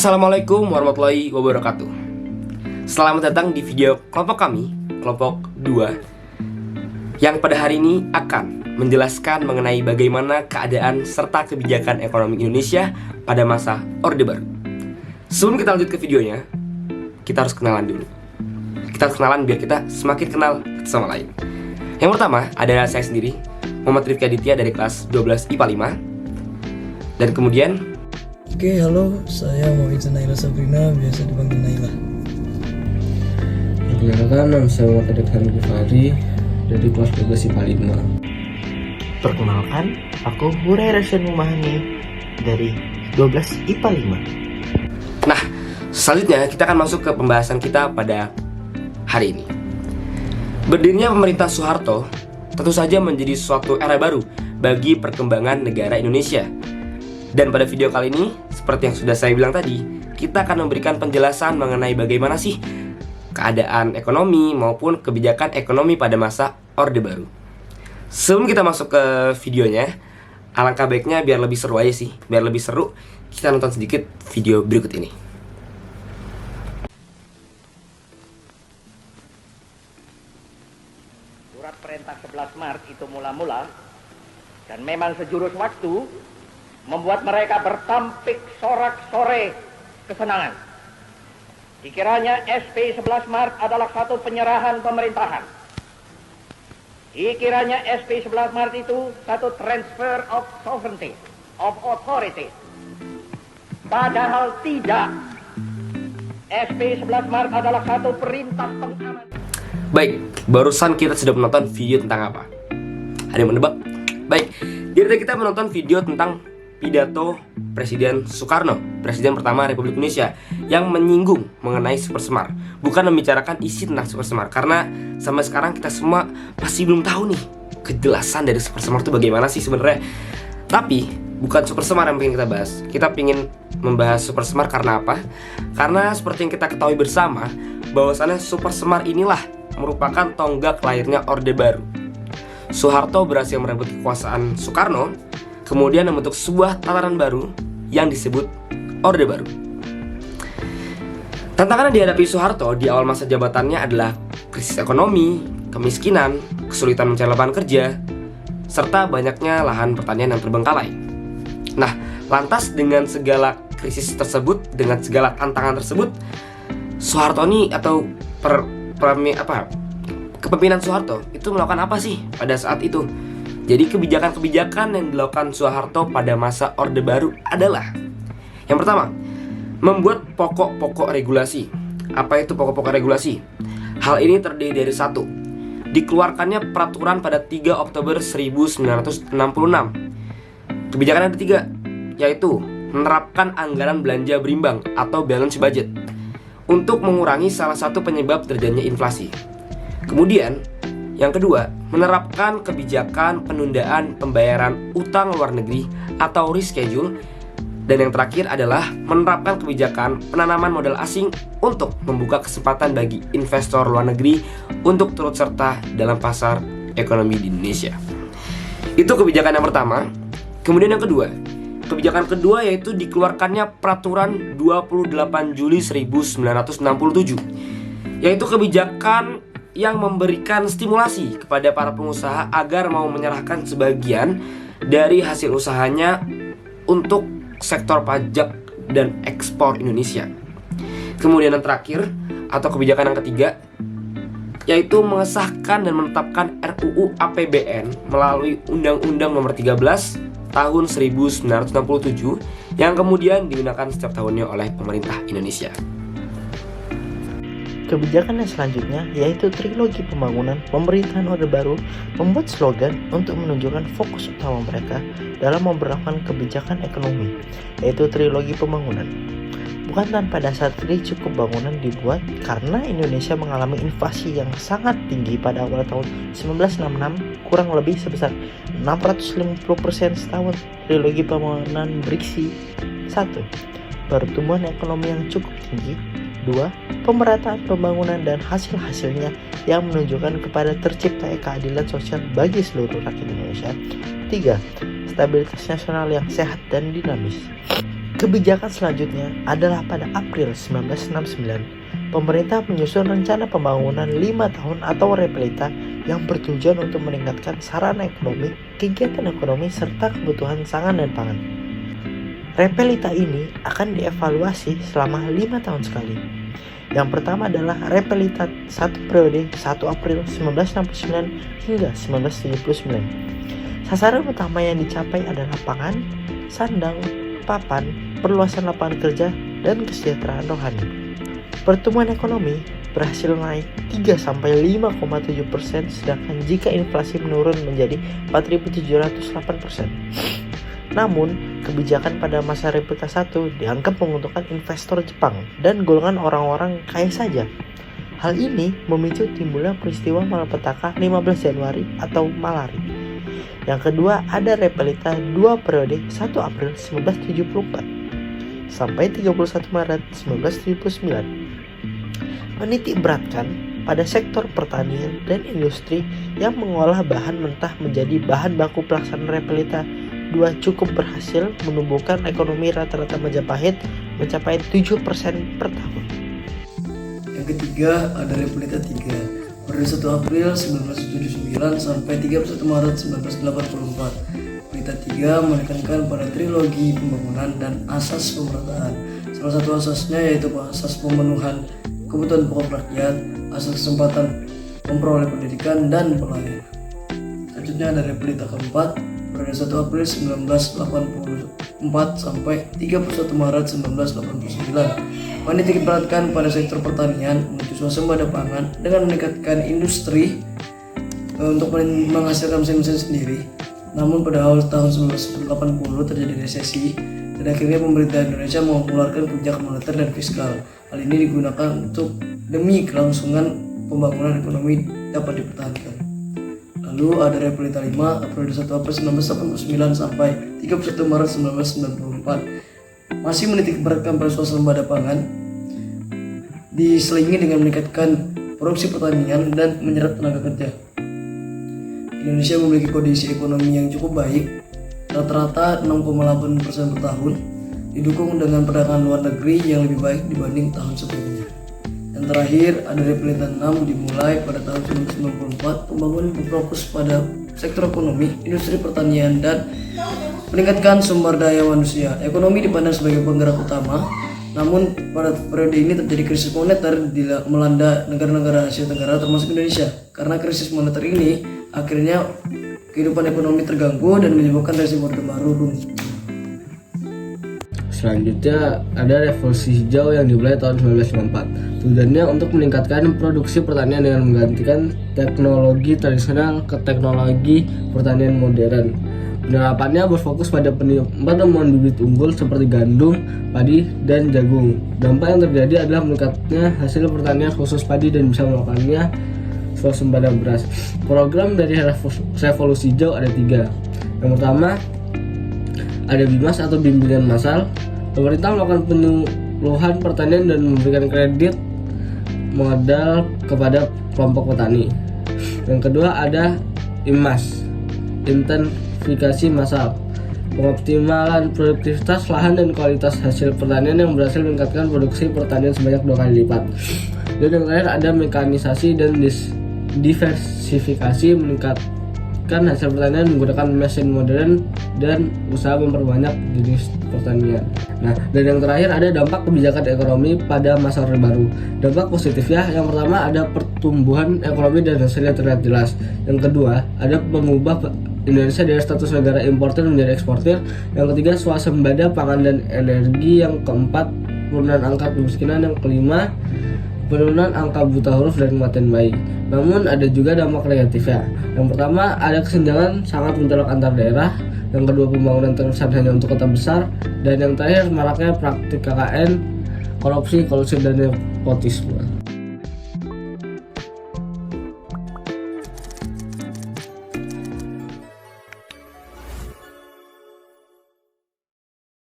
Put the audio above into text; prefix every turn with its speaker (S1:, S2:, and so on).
S1: Assalamualaikum warahmatullahi wabarakatuh. Selamat datang di video kelompok kami, kelompok 2, yang pada hari ini akan menjelaskan mengenai bagaimana keadaan serta kebijakan ekonomi Indonesia pada masa Orde Baru. Sebelum kita lanjut ke videonya, kita harus kenalan dulu. Kita harus kenalan biar kita semakin kenal satu sama lain. Yang pertama adalah saya sendiri, Muhammad Rifki Aditya dari kelas 12 IPA 5. Dan kemudian
S2: Oke, halo, saya Muhammad Naila Sabrina, biasa dipanggil Naila.
S3: Perkenalkan, nama saya Muhammad Aditya Gifari dari kelas 12 IPA 5.
S4: Perkenalkan, aku Hurai Rasyan Memahami dari 12 IPA 5.
S1: Nah, selanjutnya kita akan masuk ke pembahasan kita pada hari ini. Berdirinya pemerintah Soeharto tentu saja menjadi suatu era baru bagi perkembangan negara Indonesia. Dan pada video kali ini, seperti yang sudah saya bilang tadi, kita akan memberikan penjelasan mengenai bagaimana sih keadaan ekonomi maupun kebijakan ekonomi pada masa Orde Baru. Sebelum kita masuk ke videonya, alangkah baiknya biar lebih seru aja sih, biar lebih seru, kita nonton sedikit video berikut ini.
S5: Surat perintah 11 Maret itu mula-mula dan memang sejurus waktu membuat mereka bertampik sorak-sore kesenangan. Dikiranya SP 11 Maret adalah satu penyerahan pemerintahan. Dikiranya SP 11 Maret itu satu transfer of sovereignty, of authority. Padahal tidak. SP 11 Maret adalah satu perintah pengaman.
S1: Baik, barusan kita sudah menonton video tentang apa? Ada yang menebak? Baik, jadi kita menonton video tentang pidato Presiden Soekarno, Presiden pertama Republik Indonesia, yang menyinggung mengenai Super Semar. Bukan membicarakan isi tentang Super Semar, karena sampai sekarang kita semua masih belum tahu nih kejelasan dari Super Semar itu bagaimana sih sebenarnya. Tapi bukan Super Semar yang pengen kita bahas. Kita pengen membahas Super Semar karena apa? Karena seperti yang kita ketahui bersama, bahwasannya Super Semar inilah merupakan tonggak lahirnya Orde Baru. Soeharto berhasil merebut kekuasaan Soekarno, kemudian membentuk sebuah tataran baru yang disebut Orde Baru. Tantangan yang dihadapi Soeharto di awal masa jabatannya adalah krisis ekonomi, kemiskinan, kesulitan mencari lapangan kerja, serta banyaknya lahan pertanian yang terbengkalai. Nah, lantas dengan segala krisis tersebut, dengan segala tantangan tersebut, Soeharto ini atau kepemimpinan Soeharto itu melakukan apa sih pada saat itu? Jadi kebijakan-kebijakan yang dilakukan Soeharto pada masa Orde Baru adalah: yang pertama, membuat pokok-pokok regulasi. Apa itu pokok-pokok regulasi? Hal ini terdiri dari satu, dikeluarkannya peraturan pada 3 Oktober 1966. Kebijakan yang ketiga, yaitu menerapkan anggaran belanja berimbang atau balance budget untuk mengurangi salah satu penyebab terjadinya inflasi. Kemudian yang kedua, menerapkan kebijakan penundaan pembayaran utang luar negeri atau reschedule. Dan yang terakhir adalah menerapkan kebijakan penanaman modal asing untuk membuka kesempatan bagi investor luar negeri untuk turut serta dalam pasar ekonomi di Indonesia. Itu kebijakan yang pertama. Kemudian yang kedua, kebijakan kedua yaitu dikeluarkannya peraturan 28 Juli 1967, yaitu kebijakan yang memberikan stimulasi kepada para pengusaha agar mau menyerahkan sebagian dari hasil usahanya untuk sektor pajak dan ekspor Indonesia. Kemudian yang terakhir atau kebijakan yang ketiga yaitu mengesahkan dan menetapkan RUU APBN melalui Undang-Undang Nomor 13 Tahun 1967 yang kemudian digunakan setiap tahunnya oleh pemerintah Indonesia.
S4: Kebijakan yang selanjutnya yaitu trilogi pembangunan pemerintahan Orde Baru membuat slogan untuk menunjukkan fokus utama mereka dalam memperlakukan kebijakan ekonomi, yaitu trilogi pembangunan. Bukan tanpa dasar cukup bangunan dibuat karena Indonesia mengalami inflasi yang sangat tinggi pada awal tahun 1966, kurang lebih sebesar 650% setahun. Trilogi pembangunan berisi 1. Pertumbuhan ekonomi yang cukup tinggi. 2. Pemerataan pembangunan dan hasil-hasilnya yang menunjukkan kepada tercipta keadilan sosial bagi seluruh rakyat Indonesia. 3. Stabilitas nasional yang sehat dan dinamis. Kebijakan selanjutnya adalah pada April 1969, pemerintah menyusun rencana pembangunan 5 tahun atau Repelita yang bertujuan untuk meningkatkan sarana ekonomi, kegiatan ekonomi, serta kebutuhan pangan dan pangan. Repelita ini akan dievaluasi selama 5 tahun sekali. Yang pertama adalah Repelita 1 periode 1 April 1969 hingga 1979. Sasaran utama yang dicapai adalah pangan, sandang, papan, perluasan lapangan kerja, dan kesejahteraan rohani. Pertumbuhan ekonomi berhasil naik 3-5,7%, sedangkan jika inflasi menurun menjadi 4.708%. Namun, kebijakan pada masa Repelita 1 dianggap menguntungkan investor Jepang dan golongan orang-orang kaya saja. Hal ini memicu timbulnya peristiwa malapetaka 15 Januari atau malari. Yang kedua ada Repelita 2 periode 1 April 1974 sampai 31 Maret 1979. Menitik beratkan pada sektor pertanian dan industri yang mengolah bahan mentah menjadi bahan baku. Pelaksanaan Repelita 2 cukup berhasil menumbuhkan ekonomi rata-rata Majapahit mencapai 7% per tahun.
S2: Yang ketiga ada Repelita 3 periode 1 April 1979 sampai 31 Maret 1984. Repelita 3 menekankan pada trilogi pembangunan dan asas pemerataan. Salah satu asasnya yaitu asas pemenuhan kebutuhan pokok rakyat, asas kesempatan memperoleh pendidikan dan pelayanan. Selanjutnya ada Repelita keempat periode 1 April 1984 sampai 31 Maret 1989. Menitik beratkan pada sektor pertanian menuju swasembada pangan dengan meningkatkan industri untuk menghasilkan mesin-mesin sendiri. Namun pada awal tahun 1980 terjadi resesi dan akhirnya pemerintah Indonesia mengeluarkan kebijakan moneter dan fiskal. Hal ini digunakan untuk demi kelangsungan pembangunan ekonomi dapat dipertahankan. Lalu ada Repelita 5 periode 1 April 1989 sampai 31 Maret 1994. Masih menitik beratkan pada swasembada pangan, diselingi dengan meningkatkan produksi pertanian dan menyerap tenaga kerja. Indonesia memiliki kondisi ekonomi yang cukup baik, rata-rata 6,8% per tahun, didukung dengan perdagangan luar negeri yang lebih baik dibanding tahun sebelumnya. Yang terakhir ada Repelita 6 dimulai pada tahun 1994, pembangunan berfokus pada sektor ekonomi, industri pertanian, dan meningkatkan sumber daya manusia. Ekonomi dipandang sebagai penggerak utama, namun pada periode ini terjadi krisis moneter melanda negara-negara Asia Tenggara termasuk Indonesia. Karena krisis moneter ini, akhirnya kehidupan ekonomi terganggu dan menyebabkan rezim Orde Baru runtuh.
S3: Selanjutnya ada revolusi hijau yang dimulai tahun 1994. Tujuannya untuk meningkatkan produksi pertanian dengan menggantikan teknologi tradisional ke teknologi pertanian modern. Penerapannya berfokus pada penemuan bibit unggul seperti gandum, padi, dan jagung. Dampak yang terjadi adalah meningkatnya hasil pertanian khusus padi dan bisa melakukannya swasembada beras. Program dari revolusi hijau ada 3. Yang pertama ada BIMAS atau bimbingan massal. Pemerintah melakukan penyuluhan pertanian dan memberikan kredit modal kepada kelompok petani. Yang kedua ada IMAS, intensifikasi massal, pengoptimalan produktivitas lahan dan kualitas hasil pertanian yang berhasil meningkatkan produksi pertanian sebanyak 2 kali lipat. Dan yang terakhir ada mekanisasi dan diversifikasi, meningkatkan hasil pertanian menggunakan mesin modern dan usaha memperbanyak jenis pertanian. Nah, dan yang terakhir ada dampak kebijakan ekonomi pada masa Orde Baru. Dampak positifnya yang pertama ada pertumbuhan ekonomi dan hasilnya terlihat jelas. Yang kedua ada mengubah Indonesia dari status negara importer menjadi eksportir. Yang ketiga swasembada pangan dan energi. Yang keempat penurunan angka kemiskinan. Yang kelima penurunan angka buta huruf dan kematian bayi. Namun ada juga dampak negatifnya. Yang pertama ada kesenjangan sangat mencolok antar daerah. Yang kedua pembangunan terkesan hanya untuk kota besar. Dan yang terakhir maraknya praktik KKN, korupsi dan nepotisme.